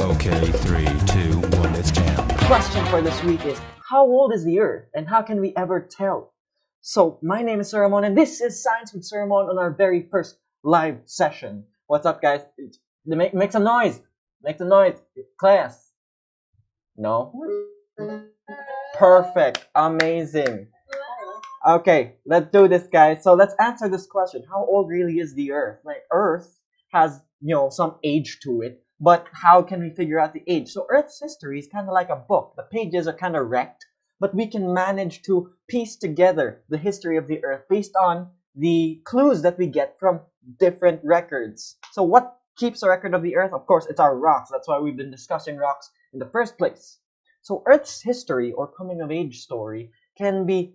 Okay, 3, 2, 1, it's jam. Question for this week is, how old is the Earth and how can we ever tell? So, my name is Sir Ramon and this is Science with Sir Ramon on our very first live session. What's up, guys? Make some noise! Make some noise! Class! No? Perfect! Amazing! Okay, let's do this, guys. So let's answer this question. How old really is the Earth? Like, Earth has, some age to it, but how can we figure out the age? So Earth's history is kind of like a book. The pages are kind of wrecked, but we can manage to piece together the history of the Earth based on the clues that we get from different records. So what keeps a record of the Earth? Of course, it's our rocks. That's why we've been discussing rocks in the first place. So Earth's history, or coming of age story, can be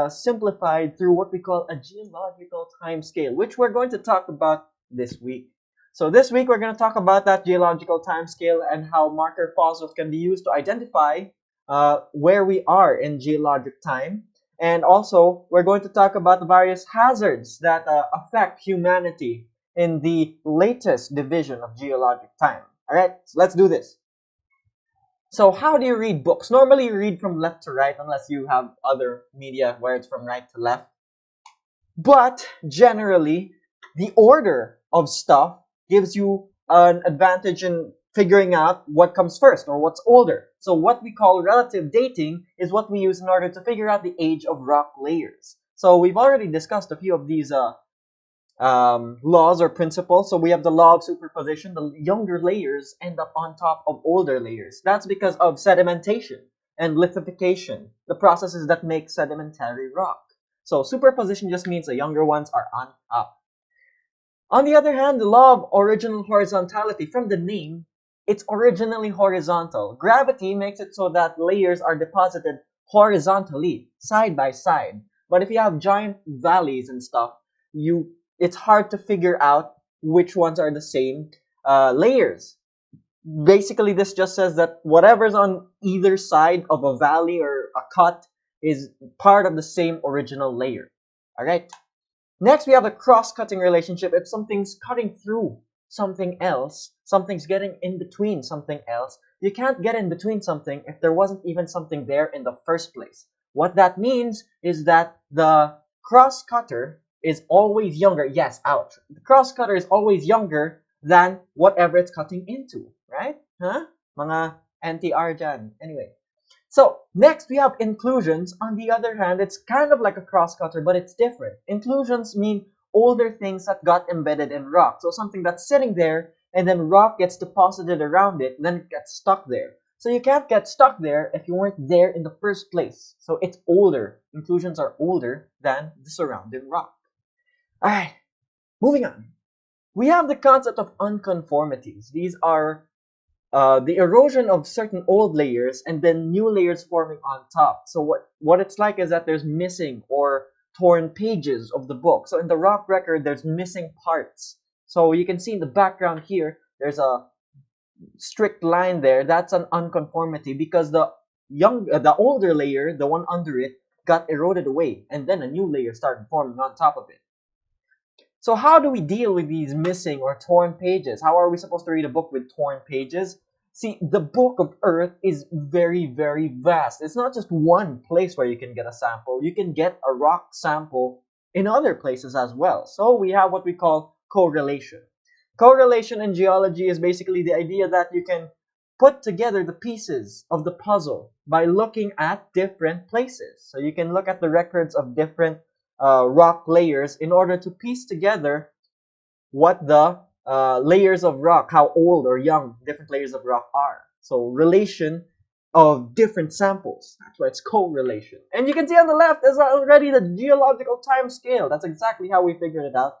simplified through what we call a geological time scale, which we're going to talk about this week. So this week we're going to talk about that geological time scale and how marker fossils can be used to identify where we are in geologic time. And also we're going to talk about the various hazards that affect humanity in the latest division of geologic time. Alright, so let's do this. So how do you read books? Normally you read from left to right unless you have other media where it's from right to left. But generally, the order of stuff gives you an advantage in figuring out what comes first or what's older. So what we call relative dating is what we use in order to figure out the age of rock layers. So we've already discussed a few of these laws or principles. So we have the law of superposition. The younger layers end up on top of older layers. That's because of sedimentation and lithification, the processes that make sedimentary rock. So superposition just means the younger ones are on top. On the other hand, the law of original horizontality, from the name, it's originally horizontal. Gravity makes it so that layers are deposited horizontally, side by side. But if you have giant valleys and stuff, it's hard to figure out which ones are the same layers. Basically, this just says that whatever's on either side of a valley or a cut is part of the same original layer. Alright? Next, we have a cross-cutting relationship. If something's cutting through something else, something's getting in between something else, you can't get in between something if there wasn't even something there in the first place. What that means is that the cross-cutter is always younger. Yes, ouch. The cross-cutter is always younger than whatever it's cutting into, right? Huh? Mga NTR dyan. Anyway. So, next we have inclusions. On the other hand, it's kind of like a cross-cutter, but it's different. Inclusions mean older things that got embedded in rock. So something that's sitting there, and then rock gets deposited around it, and then it gets stuck there. So you can't get stuck there if you weren't there in the first place. So it's older. Inclusions are older than the surrounding rock. Alright, moving on. We have the concept of unconformities. These are the erosion of certain old layers and then new layers forming on top. So what it's like is that there's missing or torn pages of the book. So in the rock record, there's missing parts. So you can see in the background here, there's a strict line there. That's an unconformity because the older layer, the one under it, got eroded away, and then a new layer started forming on top of it. So how do we deal with these missing or torn pages? How are we supposed to read a book with torn pages? See, the book of Earth is very, very vast. It's not just one place where you can get a sample. You can get a rock sample in other places as well. So we have what we call correlation. Correlation in geology is basically the idea that you can put together the pieces of the puzzle by looking at different places. So you can look at the records of different rock layers in order to piece together what the layers of rock, how old or young different layers of rock are. So relation of different samples. That's why it's correlation. And you can see on the left is already the geological time scale. That's exactly how we figured it out.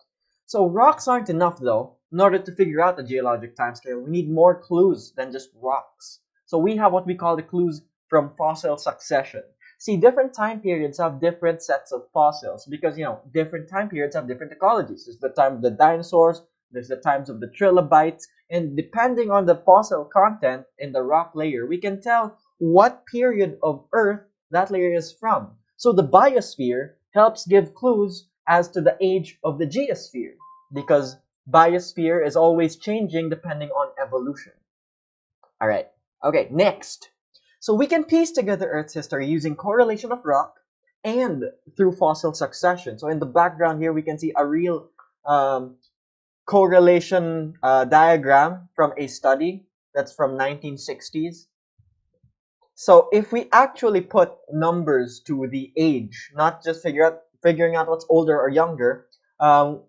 So rocks aren't enough though. In order to figure out the geologic time scale, we need more clues than just rocks. So we have what we call the clues from fossil succession. See, different time periods have different sets of fossils because, different time periods have different ecologies. There's the time of the dinosaurs, there's the times of the trilobites, and depending on the fossil content in the rock layer, we can tell what period of Earth that layer is from. So the biosphere helps give clues as to the age of the geosphere because biosphere is always changing depending on evolution. All right. Okay, next. So we can piece together Earth's history using correlation of rock and through fossil succession. So in the background here, we can see a real correlation diagram from a study that's from 1960s. So if we actually put numbers to the age, not just figuring out what's older or younger,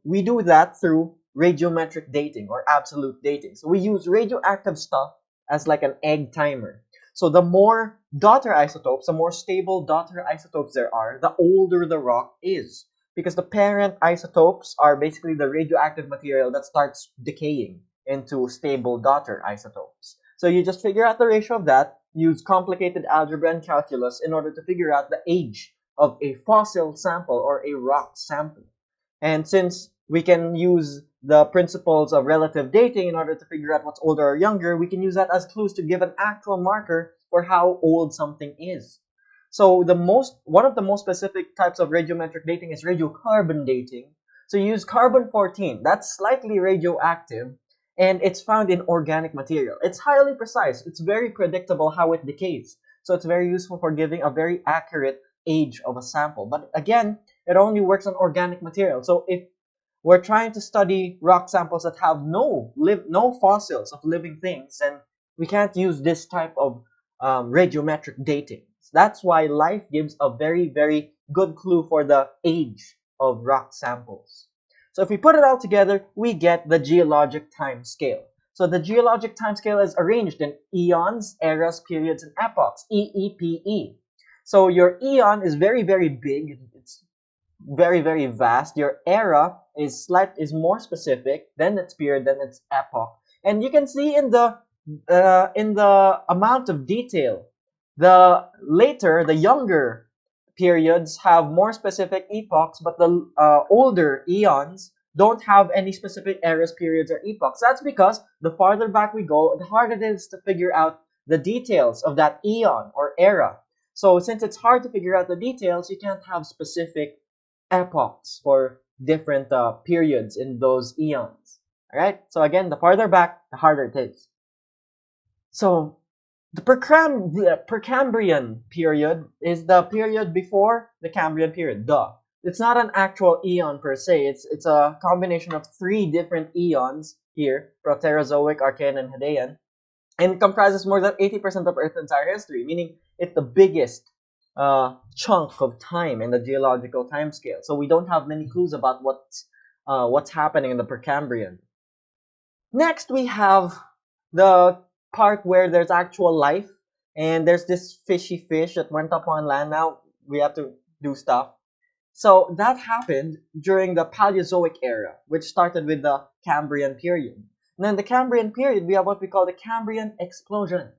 we do that through radiometric dating or absolute dating. So we use radioactive stuff as like an egg timer. So the more daughter isotopes, the more stable daughter isotopes there are, the older the rock is. Because the parent isotopes are basically the radioactive material that starts decaying into stable daughter isotopes. So you just figure out the ratio of that, use complicated algebra and calculus in order to figure out the age of a fossil sample or a rock sample. And since we can use the principles of relative dating in order to figure out what's older or younger, we can use that as clues to give an actual marker for how old something is. So one of the most specific types of radiometric dating is radiocarbon dating. So you use carbon-14, that's slightly radioactive, and it's found in organic material. It's highly precise. It's very predictable how it decays. So it's very useful for giving a very accurate age of a sample. But again, it only works on organic material. So if we're trying to study rock samples that have no fossils of living things, then we can't use this type of radiometric dating. That's why life gives a very, very good clue for the age of rock samples. So if we put it all together, we get the geologic time scale. So the geologic time scale is arranged in eons, eras, periods, and epochs, EEPE. So your eon is very, very big. It's very, very vast. Your era is more specific, then its period, then its epoch. And you can see in the amount of detail, the younger periods have more specific epochs, but the older eons don't have any specific eras, periods, or epochs. That's because the farther back we go, the harder it is to figure out the details of that eon or era. So since it's hard to figure out the details, you can't have specific epochs for different periods in those eons. All right. So again, the farther back, the harder it is. So the Precambrian period is the period before the Cambrian period. Duh. It's not an actual eon per se. It's a combination of 3 different eons here: Proterozoic, Archean, and Hadean, and it comprises more than 80% of Earth's entire history, meaning it's the biggest chunk of time in the geological time scale. So we don't have many clues about what's happening in the Precambrian. Next, we have the part where there's actual life, and there's this fishy fish that went up on land. Now we have to do stuff. So that happened during the Paleozoic era, which started with the Cambrian period. And then the Cambrian period, we have what we call the Cambrian explosion.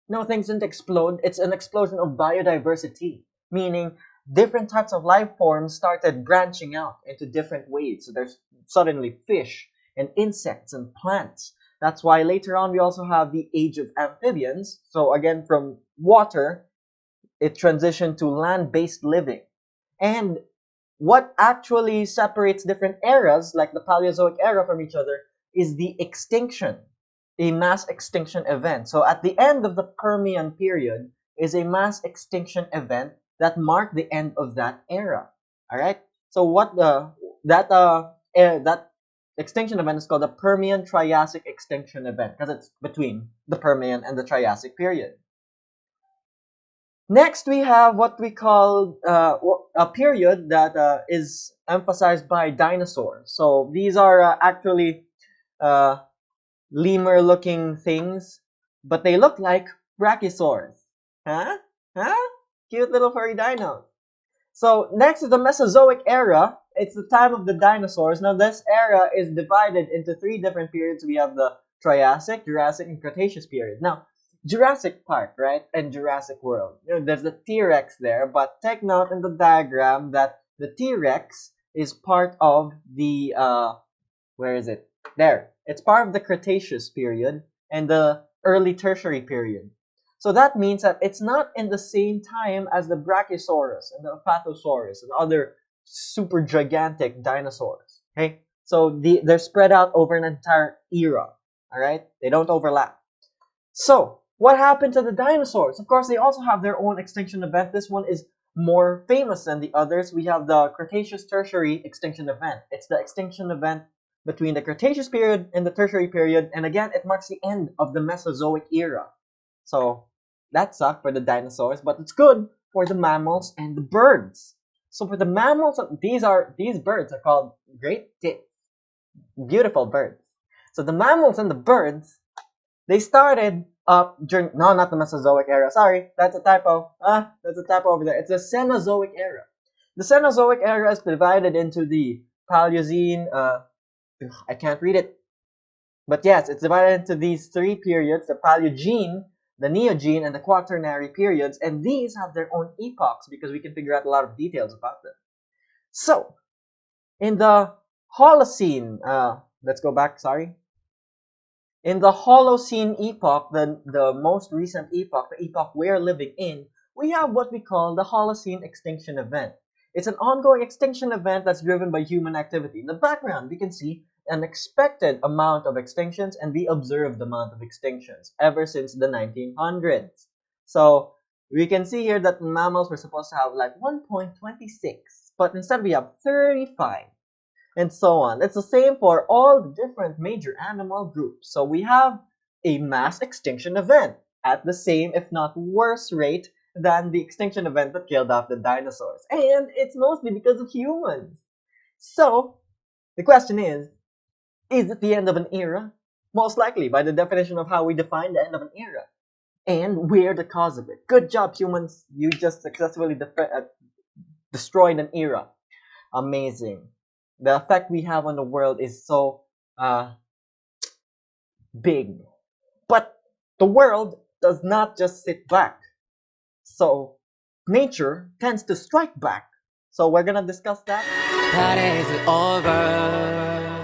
No, things didn't explode. It's an explosion of biodiversity, meaning different types of life forms started branching out into different ways. So there's suddenly fish and insects and plants. That's why later on we also have the age of amphibians. So again, from water, it transitioned to land-based living. And what actually separates different eras, like the Paleozoic era, from each other is the extinction, a mass extinction event. So at the end of the Permian period is a mass extinction event that marked the end of that era. All right. So that extinction event is called the Permian Triassic extinction event because it's between the Permian and the Triassic period. Next, we have what we call a period that is emphasized by dinosaurs. So these are actually lemur-looking things, but they look like brachiosaurs. Huh? Huh? Cute little furry dinos. So next is the Mesozoic era. It's the time of the dinosaurs. Now this era is divided into 3 different periods. We have the Triassic, Jurassic, and Cretaceous period. Now, Jurassic Park, right, and Jurassic World. You know, there's the T-Rex there, but take note in the diagram that the T-Rex is part of the, where is it? There. It's part of the Cretaceous period and the early Tertiary period. So that means that it's not in the same time as the Brachiosaurus and the Apatosaurus and other super gigantic dinosaurs. Okay? So they're spread out over an entire era. Alright? They don't overlap. So, What happened to the dinosaurs? Of course, they also have their own extinction event. This one is more famous than the others. We have the Cretaceous Tertiary extinction event. It's the extinction event between the Cretaceous period and the Tertiary period, and again, it marks the end of the Mesozoic era. So that sucked for the dinosaurs, but it's good for the mammals and the birds. So for the mammals, these birds are called great tits, beautiful birds. So the mammals and the birds, they started up during, no, not the Mesozoic era. Sorry, that's a typo. That's a typo over there. It's the Cenozoic era. The Cenozoic era is divided into the Paleocene. I can't read it, but yes, it's divided into these three periods: the Paleogene, the Neogene, and the Quaternary periods. And these have their own epochs because we can figure out a lot of details about them. So, in the Holocene, let's go back. Sorry. In the Holocene epoch, the most recent epoch, the epoch we're living in, we have what we call the Holocene extinction event. It's an ongoing extinction event that's driven by human activity. In the background, we can see an expected amount of extinctions and the observed amount of extinctions ever since the 1900s. So we can see here that mammals were supposed to have like 1.26, but instead we have 35. And so on. It's the same for all the different major animal groups. So we have a mass extinction event at the same, if not worse rate than the extinction event that killed off the dinosaurs. And it's mostly because of humans. So the question is it the end of an era? Most likely, by the definition of how we define the end of an era. And we're the cause of it. Good job, humans. You just successfully destroyed an era. Amazing. The effect we have on the world is so big. But the world does not just sit back. So nature tends to strike back. So we're gonna discuss that. Party's over.